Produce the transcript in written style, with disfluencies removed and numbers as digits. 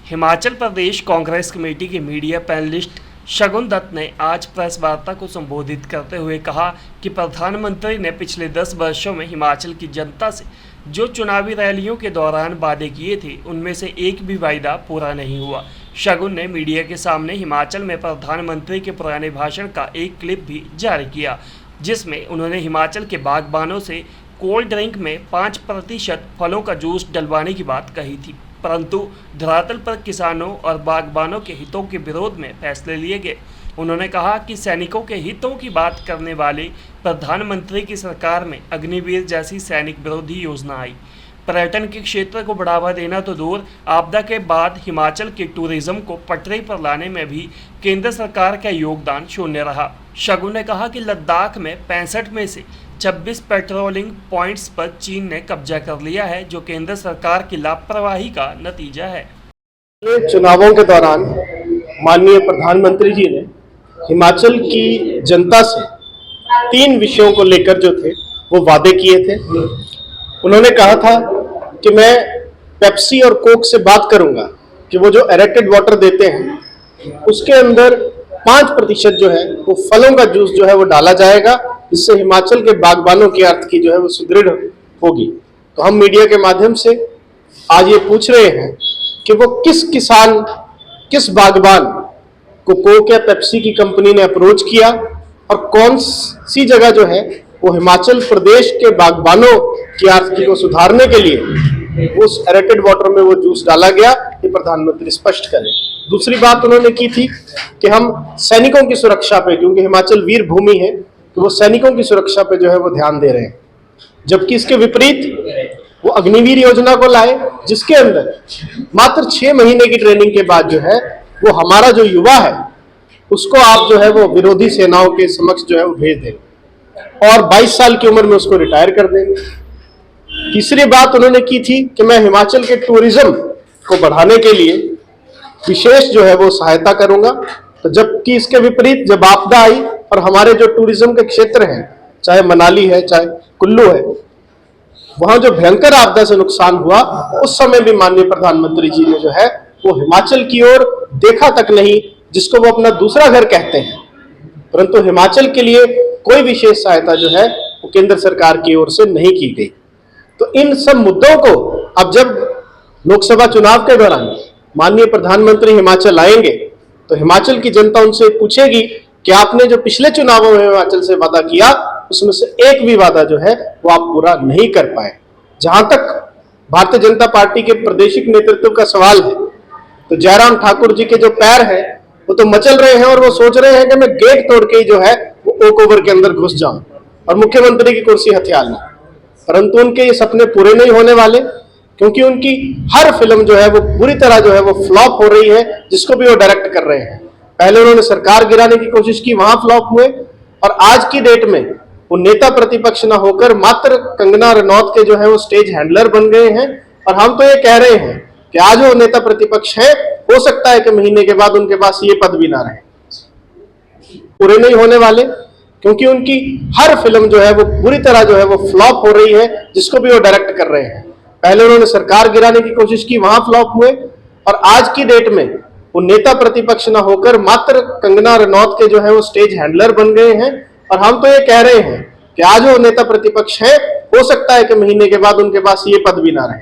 Himachal Pradesh Congress committee के media panelist शगुन दत्त ने आज प्रेस वार्ता को संबोधित करते हुए कहा कि प्रधानमंत्री ने पिछले 10 वर्षों में हिमाचल की जनता से जो चुनावी रैलियों के दौरान वादे किए थे, उनमें से एक भी वायदा पूरा नहीं हुआ। शगुन ने मीडिया के सामने हिमाचल में प्रधानमंत्री के पुराने भाषण का एक क्लिप भी जारी किया, जिसमें उन्होंने हिमाचल के बागबानों से कोल्ड ड्रिंक में 5% फलों का जूस डलवाने की बात कही थी, परंतु धरातल पर किसानों और बागबानों के हितों के विरोध में फैसले लिए गए। उन्होंने कहा कि सैनिकों के हितों की बात करने वाले प्रधानमंत्री की सरकार में अग्निवीर जैसी सैनिक विरोधी योजना आई। पर्यटन के क्षेत्र को बढ़ावा देना तो दूर, आपदा के बाद हिमाचल के टूरिज्म को पटरी पर लाने में भी केंद्र सरकार का योगदान शून्य रहा। शगुन ने कहा कि लद्दाख में 65 में से 26 पेट्रोलिंग पॉइंट्स पर चीन ने कब्जा कर लिया है, जो केंद्र सरकार की लापरवाही का नतीजा है। चुनावों के दौरान माननीय प्रधानमंत्री जी ने हिमाचल की जनता से 3 विषयों को लेकर जो थे वो वादे किए थे। उन्होंने कहा था कि मैं पेप्सी और कोक से बात करूंगा कि वो जो एरेटेड वाटर देते हैं उसके अंदर 5% जो है वो फलों का जूस जो है वो डाला जाएगा, जिससे हिमाचल के बागबानों की अर्थ की जो है वो सुदृढ़ होगी। तो हम मीडिया के माध्यम से आज ये पूछ रहे हैं कि वो किस किसान, किस बागबान को कोक या पेप्सी की कंपनी ने अप्रोच किया और कौन सी जगह जो है वो हिमाचल प्रदेश के बागबानों की आर्थिकी को सुधारने के लिए उस एरेटेड वाटर में वो जूस डाला गया, ये प्रधानमंत्री स्पष्ट करें। दूसरी बात उन्होंने की थी कि हम सैनिकों की सुरक्षा पे, क्योंकि हिमाचल वीर भूमि है, तो वो सैनिकों की सुरक्षा पे जो है वो ध्यान दे रहे हैं, जबकि इसके विपरीत वो अग्निवीर योजना को लाए, जिसके अंदर मात्र 6 महीने की ट्रेनिंग के बाद जो है वो हमारा जो युवा है उसको आप जो है वो विरोधी सेनाओं के समक्ष जो है वो भेज देंगे और 22 साल की उम्र में उसको रिटायर कर देंगे। तीसरी बात उन्होंने की थी कि मैं हिमाचल के टूरिज्म को बढ़ाने के लिए विशेष जो है वो सहायता करूंगा। तो जबकि इसके विपरीत जब आपदा आई और हमारे जो टूरिज्म के क्षेत्र हैं, चाहे मनाली है चाहे कुल्लू है, वहां जो भयंकर आपदा से नुकसान हुआ, उस समय भी माननीय प्रधानमंत्री जी ने जो है वो हिमाचल की ओर देखा तक नहीं, जिसको वो अपना दूसरा घर कहते हैं, परंतु हिमाचल के लिए कोई विशेष सहायता जो है वो केंद्र सरकार की ओर से नहीं की गई। तो इन सब मुद्दों को अब जब लोकसभा चुनाव के दौरान माननीय प्रधानमंत्री हिमाचल आएंगे तो हिमाचल की जनता उनसे पूछेगी कि आपने जो पिछले चुनावों में हिमाचल से वादा किया उसमें से एक भी वादा जो है वो आप पूरा नहीं कर पाए। जहां तक भारतीय जनता पार्टी के प्रादेशिक नेतृत्व का सवाल है, तो जयराम ठाकुर जी के जो पैर हैं वो तो मचल रहे हैं और वो सोच रहे हैं कि मैं गेट तोड़ के जो है वो ओक ओवर के अंदर घुस जाऊं और मुख्यमंत्री की कुर्सी हथियार लूं, परंतु उनके ये सपने पूरे नहीं होने वाले, क्योंकि उनकी हर फिल्म जो है वो पूरी तरह जो है वो फ्लॉप हो रही है, जिसको भी वो डायरेक्ट कर रहे हैं। पहले उन्होंने सरकार गिराने की कोशिश की, वहां फ्लॉप हुए, और आज की डेट में वो नेता प्रतिपक्ष न होकर मात्र कंगना रनौत के जो है वो स्टेज हैंडलर बन गए हैं। और हम तो ये कह रहे हैं कि आज वो नेता प्रतिपक्ष है, हो सकता है कि महीने के बाद उनके पास ये पद भी ना रहे। पूरे नहीं होने वाले, क्योंकि उनकी हर फिल्म जो है वो पूरी तरह जो है वो फ्लॉप हो रही है, जिसको भी वो डायरेक्ट कर रहे हैं। पहले उन्होंने सरकार गिराने की कोशिश की, वहां फ्लॉप हुए, और आज की डेट में वो नेता प्रतिपक्ष न होकर मात्र कंगना रनौत के जो है वो स्टेज हैंडलर बन गए हैं। और हम तो ये कह रहे हैं कि आज वो नेता प्रतिपक्ष है, हो सकता है कि महीने के बाद उनके पास ये पद भी ना रहे।